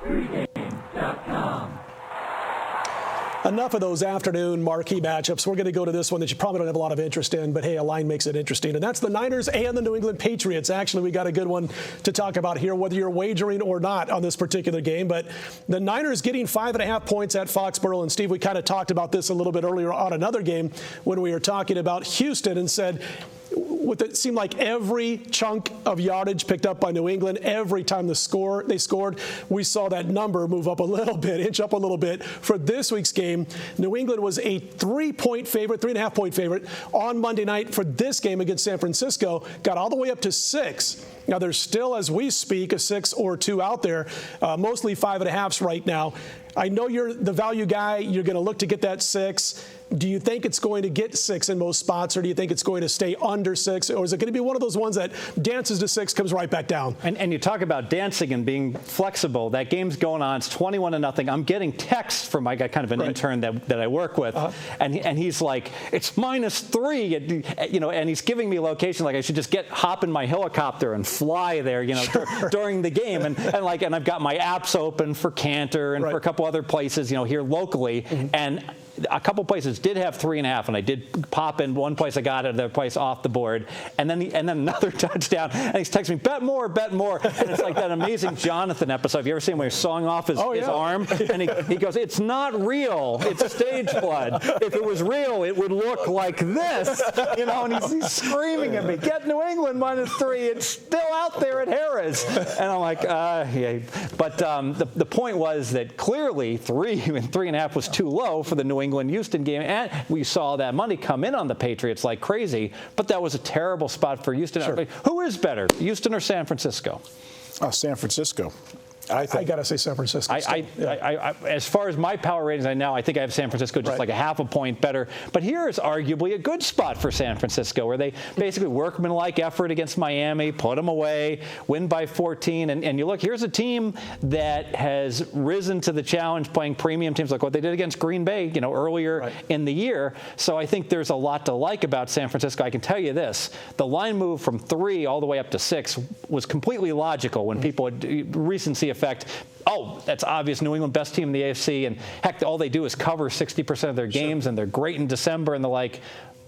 Pregame.com. Enough of those afternoon marquee matchups. We're going to go to this one that you probably don't have a lot of interest in, but hey, a line makes it interesting. And that's the Niners and the New England Patriots. Actually, we got a good one to talk about here, whether you're wagering or not on this particular game. But the Niners getting 5.5 points at Foxborough. And Steve, we kind of talked about this a little bit earlier on another game when we were talking about Houston and said, with it seemed like every chunk of yardage picked up by New England, every time they scored, we saw that number move up a little bit, inch up a little bit. For this week's game, New England was a 3-point favorite, 3.5-point favorite on Monday night for this game against San Francisco, got all the way up to 6. Now, there's still, as we speak, a 6 or 2 out there, mostly 5.5s right now. I know you're the value guy. You're going to look to get that 6. Do you think it's going to get 6 in most spots, or do you think it's going to stay under 6? Or is it going to be one of those ones that dances to 6, comes right back down? And you talk about dancing and being flexible. That game's going on. It's 21-0. I'm getting texts from my guy, kind of an intern that I work with, and he's like, it's -3, and he's giving me location like I should just hop in my helicopter and fly there, during the game, and I've got my apps open for Cantor and for a couple other places, here locally, and a couple places did have 3.5, and I did pop in one place. I got it, the place off the board, and then another touchdown. And he's texting me, bet more. And it's like that amazing Jonathan episode. Have you ever seen him where he's sawing off his arm? And he goes, it's not real. It's stage blood. If it was real, it would look like this. And he's screaming at me, get New England -3. It's still out there at Harrah's. And I'm like, yeah. But the point was that clearly 3.5 was too low for the New England-Houston game, and we saw that money come in on the Patriots like crazy, but that was a terrible spot for Houston. Sure. Who is better, Houston or San Francisco? San Francisco. I got to say San Francisco. As far as my power ratings, I think I have San Francisco just like a half a point better. But here is arguably a good spot for San Francisco, where they basically workmanlike effort against Miami, put them away, win by 14. And you look, here's a team that has risen to the challenge playing premium teams like what they did against Green Bay, earlier in the year. So I think there's a lot to like about San Francisco. I can tell you this, the line move from 3 all the way up to 6 was completely logical when people had recency effect. Oh, that's obvious. New England, best team in the AFC, and heck, all they do is cover 60% of their games, and they're great in December and the like.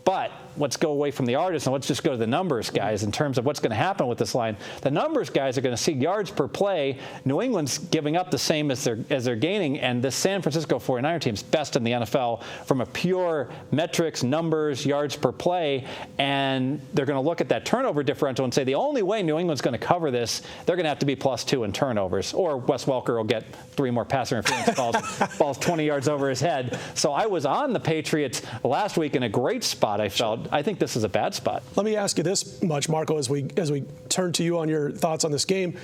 But let's go away from the artists and let's just go to the numbers, guys, in terms of what's going to happen with this line. The numbers, guys, are going to see yards per play. New England's giving up the same as they're gaining, and the San Francisco 49er team's best in the NFL from a pure metrics, numbers, yards per play, and they're going to look at that turnover differential and say the only way New England's going to cover this, they're going to have to be +2 in turnovers, or Wes Welker will get 3 more passer interference balls 20 yards over his head. So I was on the Patriots last week in a great spot. I think this is a bad spot. Let me ask you this much, Marco, as we turn to you on your thoughts on this game.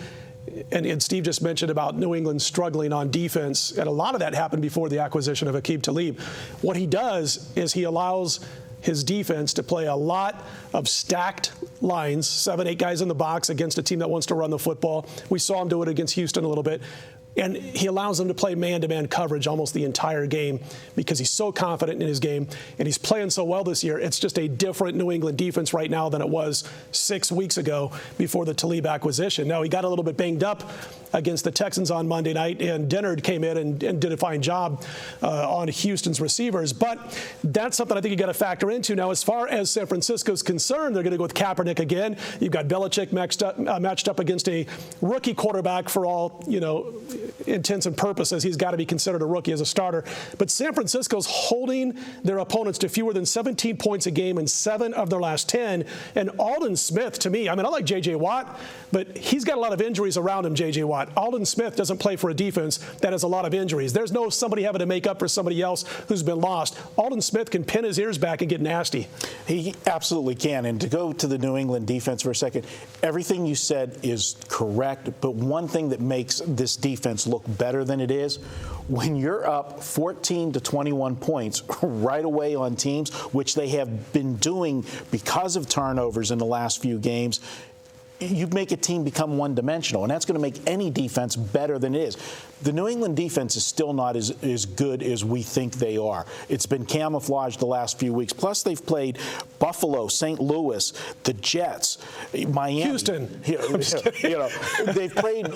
And Steve just mentioned about New England struggling on defense, and a lot of that happened before the acquisition of Aqib Talib. What he does is he allows his defense to play a lot of stacked lines, 7, 8 guys in the box against a team that wants to run the football. We saw him do it against Houston a little bit. And he allows them to play man-to-man coverage almost the entire game because he's so confident in his game, and he's playing so well this year. It's just a different New England defense right now than it was 6 weeks ago before the Talib acquisition. Now, he got a little bit banged up against the Texans on Monday night, and Dennard came in and did a fine job on Houston's receivers. But that's something I think you got to factor into. Now, as far as San Francisco's concerned, they're going to go with Kaepernick again. You've got Belichick matched up against a rookie quarterback for all, intents and purposes. He's got to be considered a rookie as a starter. But San Francisco's holding their opponents to fewer than 17 points a game in 7 of their last 10. And Aldon Smith, to me, I like J.J. Watt, but he's got a lot of injuries around him, J.J. Watt. Aldon Smith doesn't play for a defense that has a lot of injuries. There's no somebody having to make up for somebody else who's been lost. Aldon Smith can pin his ears back and get nasty. He absolutely can. And to go to the New England defense for a second, everything you said is correct, but one thing that makes this defense look better than it is, when you're up 14 to 21 points right away on teams, which they have been doing because of turnovers in the last few games, you make a team become one-dimensional, and that's going to make any defense better than it is. The New England defense is still not as good as we think they are. It's been camouflaged the last few weeks. Plus, they've played Buffalo, St. Louis, the Jets, Miami. Houston. They've played,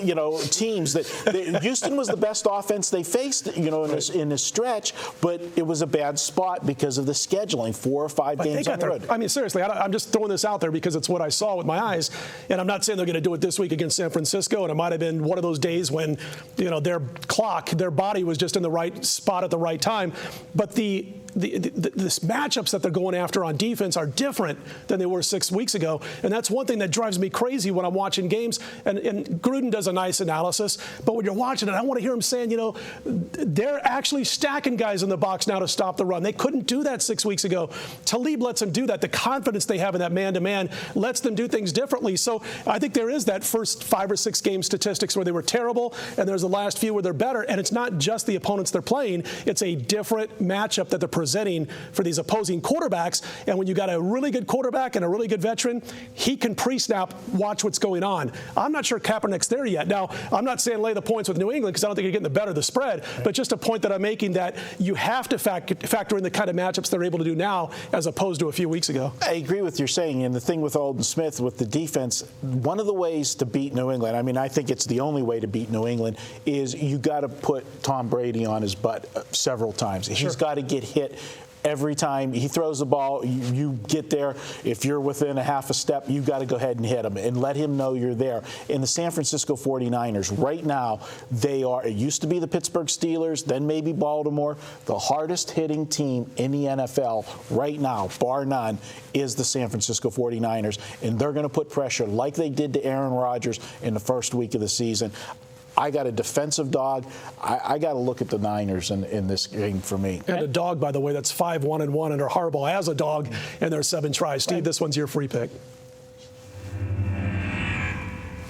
teams that Houston was the best offense they faced, in a stretch, but it was a bad spot because of the scheduling, 4 or 5 games on the road. I mean, seriously, I'm just throwing this out there because it's what I saw with my eyes, and I'm not saying they're going to do it this week against San Francisco, and it might have been one of those days when, their body was just in the right spot at the right time, but the matchups that they're going after on defense are different than they were 6 weeks ago, and that's one thing that drives me crazy when I'm watching games, and Gruden does a nice analysis, but when you're watching it, I want to hear him saying, they're actually stacking guys in the box now to stop the run. They couldn't do that 6 weeks ago. Talib lets them do that. The confidence they have in that man-to-man lets them do things differently. So I think there is that first 5 or 6 game statistics where they were terrible, and there's the last few where they're better, and it's not just the opponents they're playing. It's a different matchup that they're presenting for these opposing quarterbacks, and when you got a really good quarterback and a really good veteran, he can pre-snap watch what's going on. I'm not sure Kaepernick's there yet. Now, I'm not saying lay the points with New England because I don't think you're getting the better of the spread, but just a point that I'm making that you have to factor in the kind of matchups they're able to do now as opposed to a few weeks ago. I agree with your saying, and the thing with Alden Smith, with the defense, one of the ways to beat New England, I think it's the only way to beat New England, is you got to put Tom Brady on his butt several times. He's got to get hit every time he throws the ball. You get there. If you're within a half a step, you've got to go ahead and hit him and let him know you're there. In the San Francisco 49ers, right now, it used to be the Pittsburgh Steelers, then maybe Baltimore. The hardest hitting team in the NFL right now, bar none, is the San Francisco 49ers. And they're going to put pressure like they did to Aaron Rodgers in the first week of the season. I got a defensive dog. I got to look at the Niners in this game for me. And a dog, by the way, that's 5-1-1 under Harbaugh as a dog, and there's 7 tries. Steve, this one's your free pick.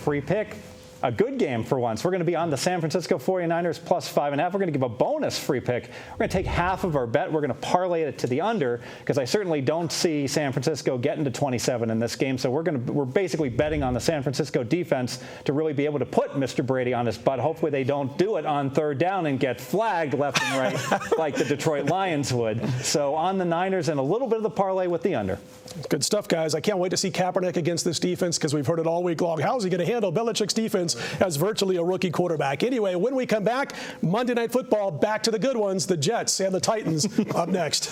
Free pick. A good game for once. We're going to be on the San Francisco 49ers plus 5.5. We're going to give a bonus free pick. We're going to take half of our bet. We're going to parlay it to the under because I certainly don't see San Francisco getting to 27 in this game. So we're basically betting on the San Francisco defense to really be able to put Mr. Brady on his butt. Hopefully they don't do it on 3rd down and get flagged left and right like the Detroit Lions would. So on the Niners and a little bit of the parlay with the under. Good stuff, guys. I can't wait to see Kaepernick against this defense because we've heard it all week long. How's he going to handle Belichick's defense as virtually a rookie quarterback? Anyway, when we come back, Monday Night Football, back to the good ones, the Jets and the Titans up next.